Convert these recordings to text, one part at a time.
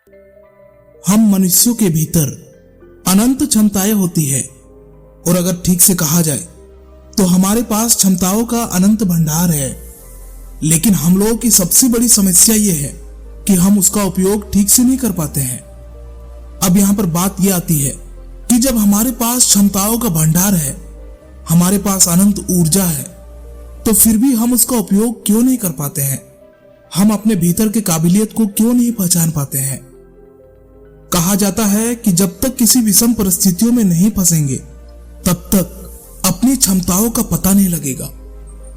हम मनुष्यों के भीतर अनंत क्षमताएं होती है और अगर ठीक से कहा जाए तो हमारे पास क्षमताओं का अनंत भंडार है। लेकिन हम लोगों की सबसे बड़ी समस्या यह है कि हम उसका उपयोग ठीक से नहीं कर पाते हैं। अब यहां पर बात यह आती है कि जब हमारे पास क्षमताओं का भंडार है, हमारे पास अनंत ऊर्जा है, तो फिर भी हम उसका उपयोग क्यों नहीं कर पाते हैं? हम अपने भीतर के काबिलियत को क्यों नहीं पहचान पाते हैं? कहा जाता है कि जब तक किसी विषम परिस्थितियों में नहीं फंसेंगे तब तक अपनी क्षमताओं का पता नहीं लगेगा।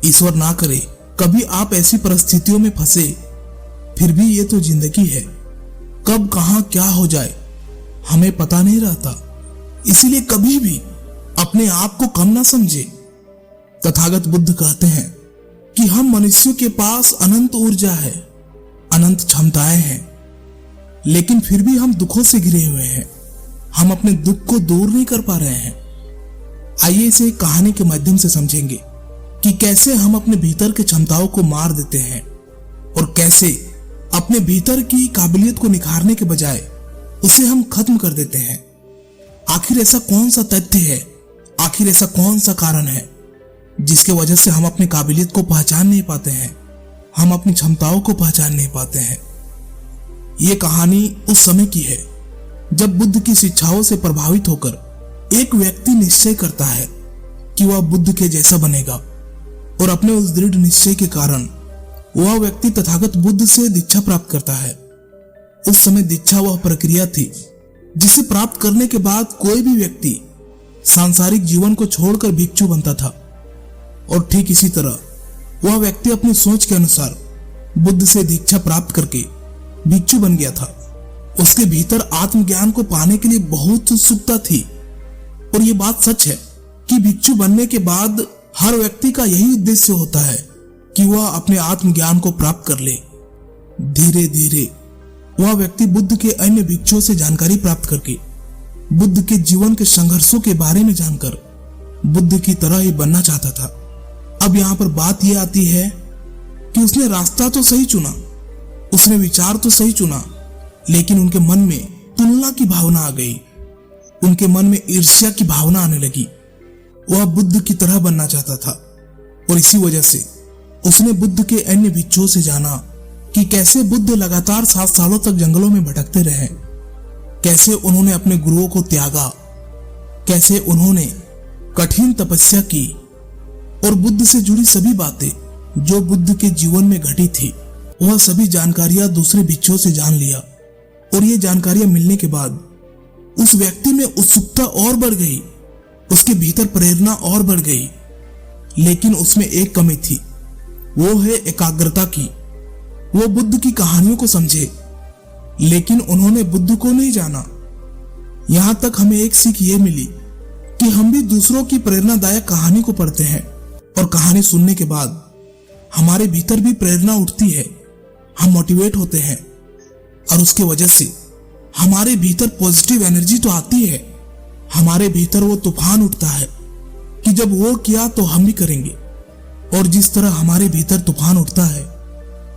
ईश्वर ना करे कभी आप ऐसी परिस्थितियों में फंसे, फिर भी ये तो जिंदगी है, कब कहां क्या हो जाए हमें पता नहीं रहता। इसीलिए कभी भी अपने आप को कम ना समझे। तथागत बुद्ध कहते हैं कि हम मनुष्यों के पास अनंत ऊर्जा है, अनंत क्षमताएं हैं, लेकिन फिर भी हम दुखों से घिरे हुए हैं। हम अपने दुख को दूर नहीं कर पा रहे हैं। आइए इसे एक कहानी के माध्यम से समझेंगे कि कैसे हम अपने भीतर के क्षमताओं को मार देते हैं और कैसे अपने भीतर की काबिलियत को निखारने के बजाय उसे हम खत्म कर देते हैं। आखिर ऐसा कौन सा तथ्य है, आखिर ऐसा कौन सा कारण है जिसके वजह से हम अपनी काबिलियत को पहचान नहीं पाते हैं, हम अपनी क्षमताओं को पहचान नहीं पाते हैं? यह कहानी उस समय की है जब बुद्ध की शिक्षाओं से प्रभावित होकर एक व्यक्ति निश्चय करता है कि वह बुद्ध के जैसा बनेगा और अपने उस दृढ़ निश्चय के कारण वह व्यक्ति तथागत बुद्ध से दीक्षा प्राप्त करता है। उस समय दीक्षा वह प्रक्रिया थी जिसे प्राप्त करने के बाद कोई भी व्यक्ति सांसारिक जीवन को छोड़कर भिक्षु बनता था और ठीक इसी तरह वह व्यक्ति अपनी सोच के अनुसार बुद्ध से दीक्षा प्राप्त करके भिक्षु बन गया था। उसके भीतर आत्मज्ञान को पाने के लिए बहुत उत्सुकता थी और ये बात सच है कि भिक्षु बनने के बाद हर व्यक्ति का यही उद्देश्य होता है कि वह अपने आत्मज्ञान को प्राप्त कर ले। धीरे धीरे वह व्यक्ति बुद्ध के अन्य भिक्षुओं से जानकारी प्राप्त करके बुद्ध के जीवन के संघर्षों के बारे में जानकर बुद्ध की तरह ही बनना चाहता था। अब यहाँ पर बात यह आती है कि उसने रास्ता तो सही चुना, उसने विचार तो सही चुना, लेकिन उनके मन में तुलना की भावना आ गई, उनके मन में ईर्ष्या की भावना आने लगी। वह बुद्ध की तरह बनना चाहता था और इसी वजह से उसने बुद्ध के अन्य भिक्षुओं से जाना कि कैसे बुद्ध लगातार 7 सालों तक जंगलों में भटकते रहे, कैसे उन्होंने अपने गुरुओं को त्यागा, कैसे उन्होंने कठिन तपस्या की और बुद्ध से जुड़ी सभी बातें जो बुद्ध के जीवन में घटी थी वह सभी जानकारियां दूसरे भिक्षुओं से जान लिया। और ये जानकारियां मिलने के बाद उस व्यक्ति में उत्सुकता और बढ़ गई, उसके भीतर प्रेरणा और बढ़ गई। लेकिन उसमें एक कमी थी, वो है एकाग्रता की। वो बुद्ध की कहानियों को समझे लेकिन उन्होंने बुद्ध को नहीं जाना। यहां तक हमें एक सीख ये मिली कि हम भी दूसरों की प्रेरणादायक कहानी को पढ़ते हैं और कहानी सुनने के बाद हमारे भीतर भी प्रेरणा उठती है, हम मोटिवेट होते हैं और उसके वजह से हमारे भीतर पॉजिटिव एनर्जी तो आती है, हमारे भीतर वो तूफान उठता है कि जब वो किया तो हम भी करेंगे। और जिस तरह हमारे भीतर तूफान उठता है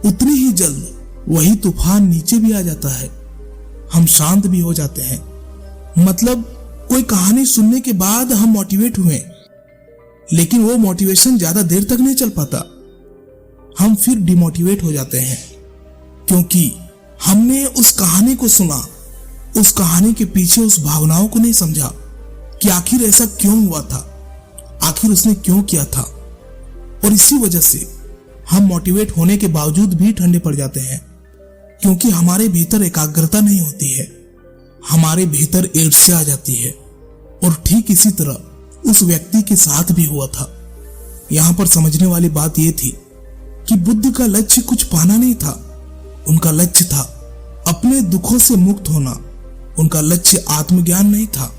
उतनी ही जल्द वही तूफान नीचे भी आ जाता है, हम शांत भी हो जाते हैं। मतलब कोई कहानी सुनने के बाद हम मोटिवेट हुए लेकिन वो मोटिवेशन ज्यादा देर तक नहीं चल पाता, हम फिर डिमोटिवेट हो जाते हैं क्योंकि हमने उस कहानी को सुना, उस कहानी के पीछे उस भावनाओं को नहीं समझा कि आखिर ऐसा क्यों हुआ था, आखिर उसने क्यों किया था। और इसी वजह से हम मोटिवेट होने के बावजूद भी ठंडे पड़ जाते हैं क्योंकि हमारे भीतर एकाग्रता नहीं होती है, हमारे भीतर ईर्ष्या आ जाती है। और ठीक इसी तरह उस व्यक्ति के साथ भी हुआ था। यहां पर समझने वाली बात यह थी कि बुद्ध का लक्ष्य कुछ पाना नहीं था, उनका लक्ष्य था अपने दुखों से मुक्त होना। उनका लक्ष्य आत्मज्ञान नहीं था,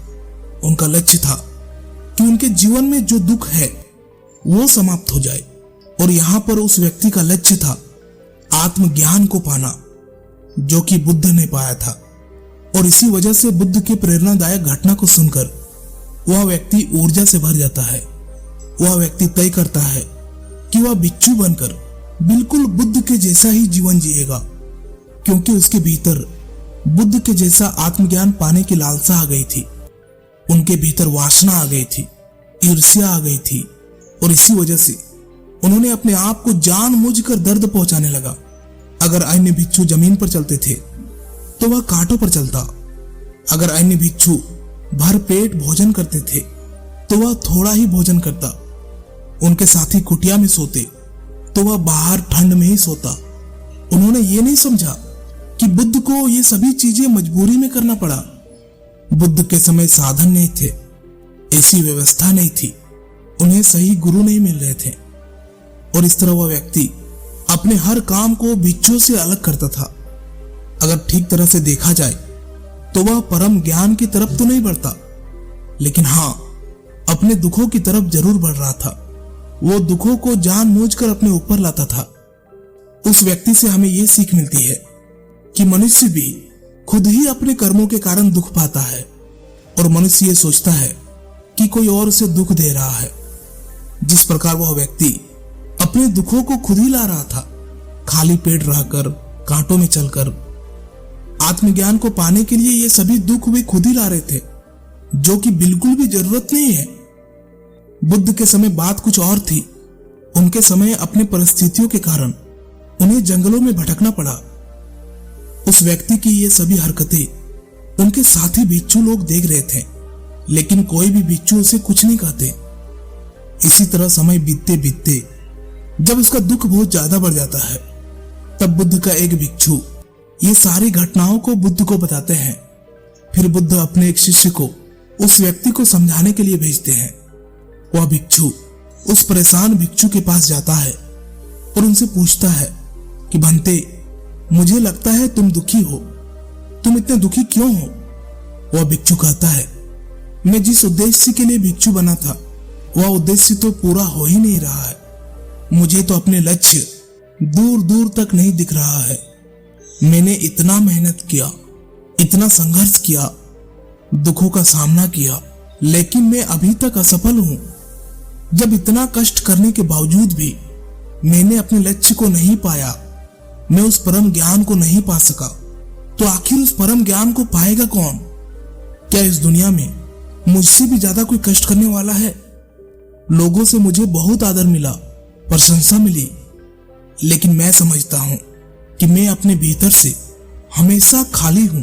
उनका लक्ष्य था कि उनके जीवन में जो दुख है वो समाप्त हो जाए। और यहां पर उस व्यक्ति का लक्ष्य था आत्मज्ञान को पाना, जो कि बुद्ध ने पाया था। और इसी वजह से बुद्ध के प्रेरणादायक घटना को सुनकर वह व्यक्ति ऊर्जा से भर जाता है। वह व्यक्ति तय करता है कि वह भिक्षु बनकर बिल्कुल बुद्ध के जैसा ही जीवन जिएगा, क्योंकि उसके भीतर बुद्ध के जैसा आत्मज्ञान पाने की लालसा आ गई थी। उनके भीतर वासना आ गई थी, ईर्ष्या आ गई थी, और इसी वजह से उन्होंने अपने आप को जानबूझकर दर्द पहुंचाने लगा। अगर अन्य भिक्षु जमीन पर चलते थे तो वह कांटों पर चलता। अगर अन्य भिक्षु भर पेट भोजन करते थे तो वह थोड़ा ही भोजन करता। उनके साथी कुटिया में सोते तो वह बाहर ठंड में ही सोता। उन्होंने ये नहीं समझा कि बुद्ध को ये सभी चीजें मजबूरी में करना पड़ा। बुद्ध के समय साधन नहीं थे, ऐसी व्यवस्था नहीं थी, उन्हें सही गुरु नहीं मिल रहे थे, और इस तरह वह व्यक्ति अपने हर काम को भिक्षुओं से अलग करता था। अगर ठीक तरह से देखा जाए तो वह परम ज्ञान की तरफ तो नहीं बढ़ता, लेकिन हाँ, अपने दुखों की तरफ जरूर बढ़ रहा था। वो दुखों को जानबूझकर अपने ऊपर लाता था। उस व्यक्ति से हमें यह सीख मिलती है कि मनुष्य भी खुद ही अपने कर्मों के कारण दुख पाता है, और मनुष्य ये सोचता है कि कोई और उसे दुख दे रहा है। जिस प्रकार वह व्यक्ति अपने दुखों को खुद ही ला रहा था, खाली पेट रहकर, कांटों में चलकर। आत्मज्ञान को पाने के लिए ये सभी दुख वे खुद ही ला रहे थे, जो कि बिल्कुल भी जरूरत नहीं है। बुद्ध के समय बात कुछ और थी। उनके समय अपने परिस्थितियों के कारण उन्हें जंगलों में भटकना पड़ा। उस व्यक्ति की ये सभी हरकतें उनके साथी भिक्षु लोग देख रहे थे, लेकिन कोई भी भिक्षु उसे कुछ नहीं कहते। इसी तरह समय बीतते बीतते जब उसका दुख बहुत ज्यादा बढ़ जाता है, तब बुद्ध का एक भिक्षु ये सारी घटनाओं को बुद्ध को बताते हैं। फिर बुद्ध अपने एक शिष्य को उस व्यक्ति को समझाने के लिए भेजते हैं। वह भिक्षु उस परेशान भिक्षु के पास जाता है और उनसे पूछता है कि भंते, मुझे लगता है तुम दुखी हो, तुम इतने दुखी क्यों हो? वह भिक्षु कहता है, मैं जिस उद्देश्य के लिए भिक्षु बना था वह उद्देश्य तो पूरा हो ही नहीं रहा है। मुझे तो अपने लक्ष्य दूर दूर तक नहीं दिख रहा है। मैंने इतना मेहनत किया, इतना संघर्ष किया, दुखों का सामना किया, लेकिन मैं अभी तक असफल हूं। जब इतना कष्ट करने के बावजूद भी मैंने अपने लक्ष्य को नहीं पाया, मैं उस परम ज्ञान को नहीं पा सका, तो आखिर उस परम ज्ञान को पाएगा कौन? क्या इस दुनिया में मुझसे भी ज्यादा कोई कष्ट करने वाला है? लोगों से मुझे बहुत आदर मिला, प्रशंसा मिली, लेकिन मैं समझता हूं कि मैं अपने भीतर से हमेशा खाली हूं।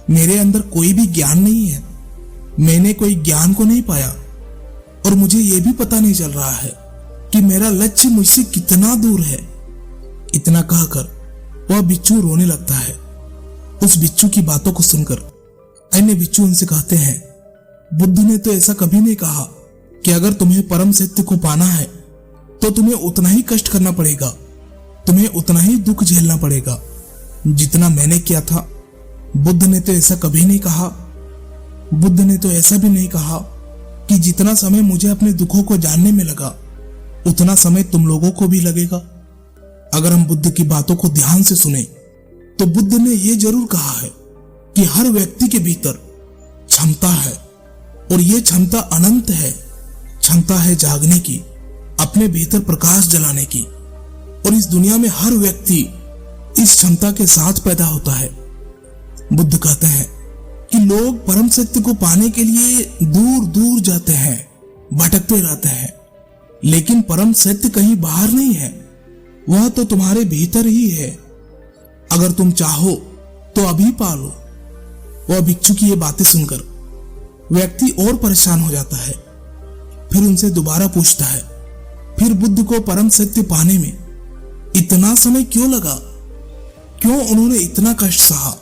मेरे अंदर कोई भी ज्ञान नहीं है। मैंने कोई ज्ञान को नहीं पाया, और मुझे यह भी पता नहीं चल रहा है कि मेरा लक्ष्य मुझसे कितना दूर है। इतना कहकर वह भिक्षु रोने लगता है। उस भिक्षु की बातों को सुनकर अन्य भिक्षु उनसे कहते हैं, बुद्ध ने तो ऐसा कभी नहीं कहा कि अगर तुम्हें परम सत्य को पाना है तो तुम्हें उतना ही कष्ट करना पड़ेगा, तुम्हें उतना ही दुख झेलना पड़ेगा जितना मैंने किया था। बुद्ध ने तो ऐसा कभी नहीं कहा। बुद्ध ने तो ऐसा भी नहीं कहा कि जितना समय मुझे अपने दुखों को जानने में लगा उतना समय तुम लोगों को भी लगेगा। अगर हम बुद्ध की बातों को ध्यान से सुने तो बुद्ध ने यह जरूर कहा है कि हर व्यक्ति के भीतर क्षमता है, और यह क्षमता अनंत है। क्षमता है जागने की, अपने भीतर प्रकाश जलाने की, और इस दुनिया में हर व्यक्ति इस क्षमता के साथ पैदा होता है। बुद्ध कहते हैं कि लोग परम सत्य को पाने के लिए दूर दूर जाते हैं, भटकते रहते हैं, लेकिन परम सत्य कहीं बाहर नहीं है, वह तो तुम्हारे भीतर ही है। अगर तुम चाहो तो अभी पालो। वह भिक्षु की ये बातें सुनकर व्यक्ति और परेशान हो जाता है। फिर उनसे दोबारा पूछता है, फिर बुद्ध को परम सत्य पाने में इतना समय क्यों लगा? क्यों उन्होंने इतना कष्ट सहा?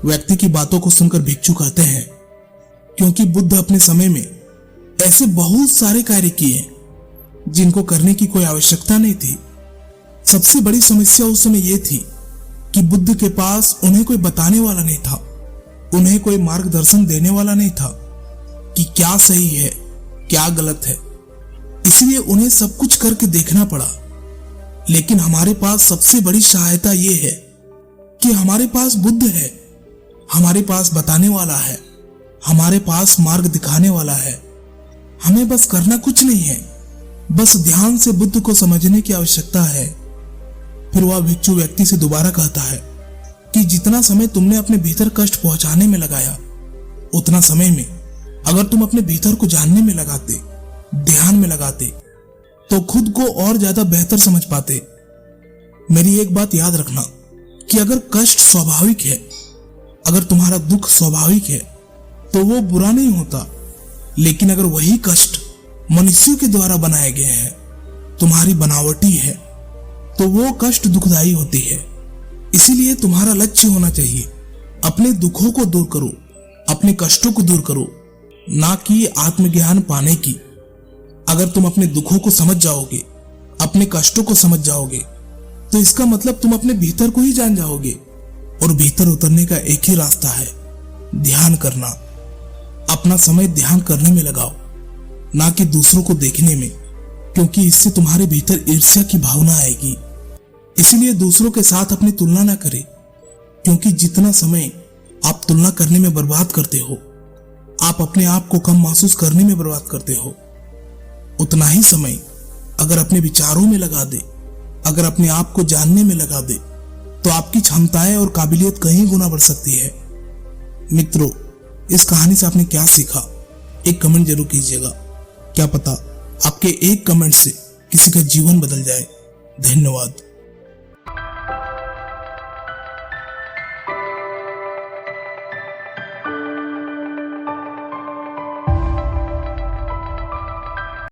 व्यक्ति की बातों को सुनकर भिक्षु कहते हैं, क्योंकि बुद्ध अपने समय में ऐसे बहुत सारे कार्य किए जिनको करने की कोई आवश्यकता नहीं थी। सबसे बड़ी समस्या उस समय यह थी कि बुद्ध के पास उन्हें कोई बताने वाला नहीं था, उन्हें कोई मार्गदर्शन देने वाला नहीं था कि क्या सही है, क्या गलत है। इसलिए उन्हें सब कुछ करके देखना पड़ा। लेकिन हमारे पास सबसे बड़ी सहायता यह है कि हमारे पास बुद्ध है, हमारे पास बताने वाला है, हमारे पास मार्ग दिखाने वाला है। हमें बस करना कुछ नहीं है, बस ध्यान से बुद्ध को समझने की आवश्यकता है। फिर वह भिक्षु व्यक्ति से दोबारा कहता है कि जितना समय तुमने अपने भीतर कष्ट पहुंचाने में लगाया, उतना समय में अगर तुम अपने भीतर को जानने में लगाते, ध्यान में लगाते, तो खुद को और ज्यादा बेहतर समझ पाते। मेरी एक बात याद रखना कि अगर कष्ट स्वाभाविक है, अगर तुम्हारा दुख स्वाभाविक है, तो वो बुरा नहीं होता। लेकिन अगर वही कष्ट मनुष्यों के द्वारा बनाए गए हैं, तुम्हारी बनावटी है, तो वो कष्ट दुखदाई होती है। इसीलिए तुम्हारा लक्ष्य होना चाहिए अपने दुखों को दूर करो, अपने कष्टों को दूर करो, ना कि आत्मज्ञान पाने की। अगर तुम अपने दुखों को समझ जाओगे, अपने कष्टों को समझ जाओगे, तो इसका मतलब तुम अपने भीतर को ही जान जाओगे। और भीतर उतरने का एक ही रास्ता है, ध्यान करना। अपना समय ध्यान करने में लगाओ, ना कि दूसरों को देखने में, क्योंकि इससे तुम्हारे भीतर ईर्ष्या की भावना आएगी। इसीलिए दूसरों के साथ अपनी तुलना ना करें, क्योंकि जितना समय आप तुलना करने में बर्बाद करते हो, आप अपने आप को कम महसूस करने में बर्बाद करते हो, उतना ही समय अगर अपने विचारों में लगा दे, अगर अपने आप को जानने में लगा दे, तो आपकी क्षमताएं और काबिलियत कहीं गुना बढ़ सकती है। मित्रों, इस कहानी से आपने क्या सीखा, एक कमेंट जरूर कीजिएगा। क्या पता आपके एक कमेंट से किसी का जीवन बदल जाए। धन्यवाद।